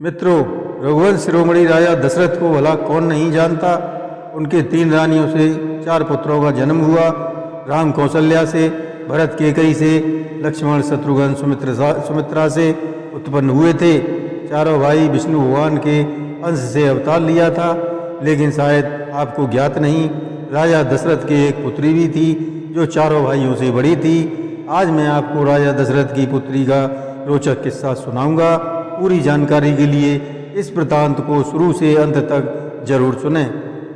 मित्रों, रघुवंश शिरोमणि राजा दशरथ को भला कौन नहीं जानता। उनके 3 रानियों से 4 पुत्रों का जन्म हुआ। राम कौशल्या से, भरत केकई से, लक्ष्मण शत्रुघ्न सुमित्रा से उत्पन्न हुए थे। चारों भाई विष्णु भगवान के अंश से अवतार लिया था, लेकिन शायद आपको ज्ञात नहीं, राजा दशरथ की एक पुत्री भी थी जो चारों भाइयों से बड़ी थी। आज मैं आपको राजा दशरथ की पुत्री का रोचक किस्सा सुनाऊंगा। पूरी जानकारी के लिए इस वृत्तांत को शुरू से अंत तक जरूर सुनें।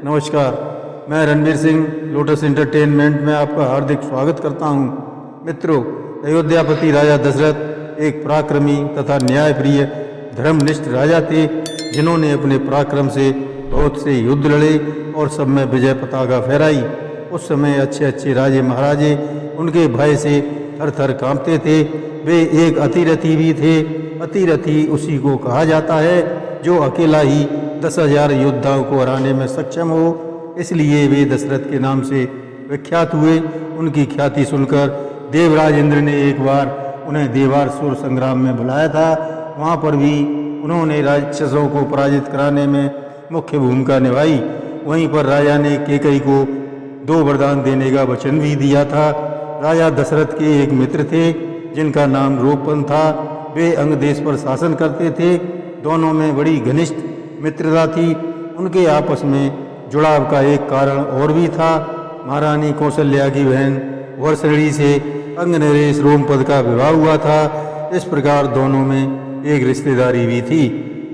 नमस्कार, मैं रणवीर सिंह लोटस एंटरटेनमेंट में आपका हार्दिक स्वागत करता हूं। मित्रों, अयोध्यापति राजा दशरथ एक पराक्रमी तथा न्यायप्रिय धर्मनिष्ठ राजा थे, जिन्होंने अपने पराक्रम से बहुत से युद्ध लड़े और सब में विजय पताका फहराई। उस समय अच्छे अच्छे राजे महाराजे उनके भय से थर थर कांपते थे। वे एक अतिरथी भी थे। अतिरथी उसी को कहा जाता है जो अकेला ही 10,000 योद्धाओं को हराने में सक्षम हो, इसलिए वे दशरथ के नाम से विख्यात हुए। उनकी ख्याति सुनकर देवराज इंद्र ने एक बार उन्हें देवासुर संग्राम में बुलाया था। वहाँ पर भी उन्होंने राक्षसों को पराजित कराने में मुख्य भूमिका निभाई। वहीं पर राजा ने केकई को 2 वरदान देने का वचन भी दिया था। राजा दशरथ के एक मित्र थे जिनका नाम रोपन था। वे अंग देश पर शासन करते थे। दोनों में बड़ी घनिष्ठ मित्रता थी। उनके आपस में जुड़ाव का एक कारण और भी था। महारानी कौशल्या की बहन वर्षणी से अंगनरेश रोमपद का विवाह हुआ था। इस प्रकार दोनों में एक रिश्तेदारी भी थी।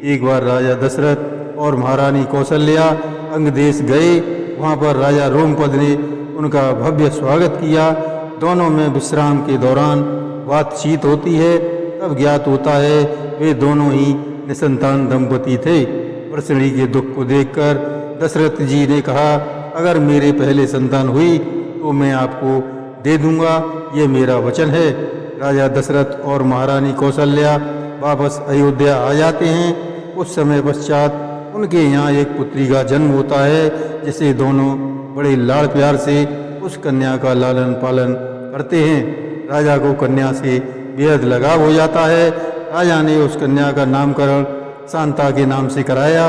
एक बार राजा दशरथ और महारानी कौशल्या अंग देश गए। वहाँ पर राजा रोमपद ने उनका भव्य स्वागत किया। दोनों में विश्राम के दौरान बातचीत होती है, तब ज्ञात होता है वे दोनों ही निसंतान दंपति थे। वर्षणी के दुख को देखकर दशरथ जी ने कहा, अगर मेरे पहले संतान हुई तो मैं आपको दे दूंगा, ये मेरा वचन है। राजा दशरथ और महारानी कौशल्या वापस अयोध्या आ जाते हैं। कुछ समय पश्चात उनके यहाँ एक पुत्री का जन्म होता है, जिसे दोनों बड़े लाड़ प्यार से उस कन्या का लालन पालन करते हैं। राजा को कन्या से बेहद लगाव हो जाता है। राजा ने उस कन्या का नामकरण शांता के नाम से कराया।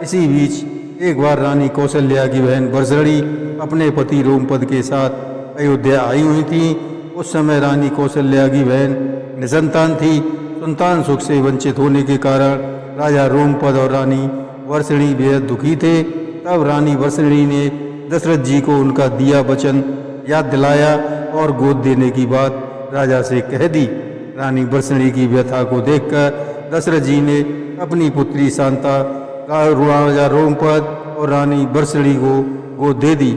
इसी बीच एक बार रानी कौशल्या की बहन वर्षणी अपने पति रोमपद के साथ अयोध्या आई हुई थी। उस समय रानी कौशल्या की बहन निसंतान थी। संतान सुख से वंचित होने के कारण राजा रोमपद और रानी वर्षणी बेहद दुखी थे। तब रानी वर्षणी ने दशरथ जी को उनका दिया वचन याद दिलाया और गोद देने की बात राजा से कह दी। रानी वर्षणी की व्यथा को देखकर दशरथ जी ने अपनी पुत्री शांता राजा रोमपद और रानी वर्षणी को गोद दे दी।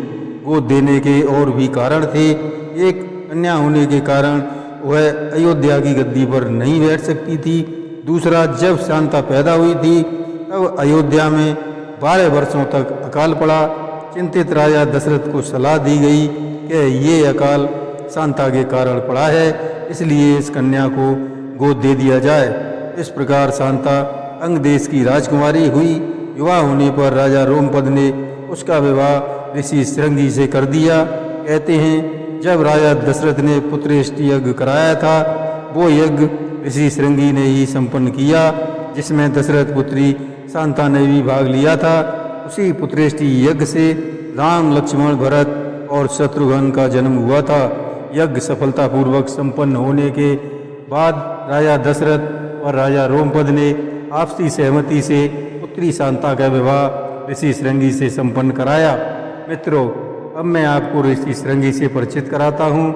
गोद देने के और भी कारण थे। एक, कन्या होने के कारण वह अयोध्या की गद्दी पर नहीं बैठ सकती थी। दूसरा, जब शांता पैदा हुई थी तब अयोध्या में 12 वर्षों तक अकाल पड़ा। चिंतित राजा दशरथ को सलाह दी गई कि ये अकाल शांता के कारण पड़ा है, इसलिए इस कन्या को गोद दे दिया जाए। इस प्रकार शांता अंग देश की राजकुमारी हुई। विवाह होने पर राजा रोमपद ने उसका विवाह ऋषि श्रृंगी से कर दिया। कहते हैं, जब राजा दशरथ ने पुत्रेष्टि यज्ञ कराया था, वो यज्ञ ऋषि श्रृंगी ने ही संपन्न किया, जिसमें दशरथ पुत्री शांता ने भी भाग लिया था। उसी पुत्रेष्टि यज्ञ से राम, लक्ष्मण, भरत और शत्रुघ्न का जन्म हुआ था। यज्ञ सफलतापूर्वक संपन्न होने के बाद राजा दशरथ और राजा रोमपद ने आपसी सहमति से पुत्री शांता का विवाह ऋषि श्रृंगी से संपन्न कराया। मित्रों, अब मैं आपको ऋषि श्रृंगी से परिचित कराता हूँ।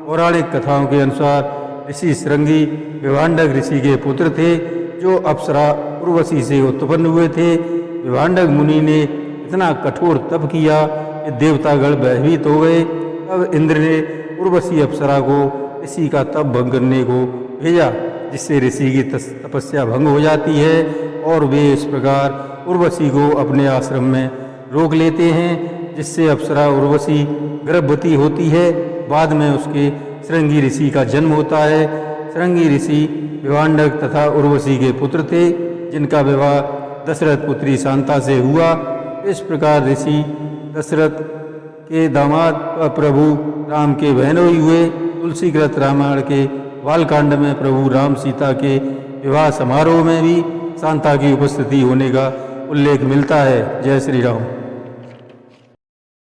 पौराणिक कथाओं के अनुसार ऋषि श्रृंगी विभांडक ऋषि के पुत्र थे, जो अप्सरा उर्वशी से उत्पन्न हुए थे। विभांडक मुनि ने इतना कठोर तप किया कि देवतागण भयभीत हो गए। तब इंद्र ने उर्वशी अप्सरा को ऋषि का तप भंग करने को भेजा, जिससे ऋषि की तपस्या भंग हो जाती है और वे इस प्रकार उर्वशी को अपने आश्रम में रोक लेते हैं, जिससे अप्सरा उर्वशी गर्भवती होती है। बाद में उसके श्रृंगी ऋषि का जन्म होता है। श्रृंगी ऋषि विभांडक तथा उर्वशी के पुत्र थे, जिनका विवाह दशरथ पुत्री शांता से हुआ। इस प्रकार ऋषि दशरथ के दामाद प्रभु राम के बहनोई हुए। तुलसीकृत रामायण के बालकांड में प्रभु राम सीता के विवाह समारोह में भी शांता की उपस्थिति होने का उल्लेख मिलता है। जय श्री राम।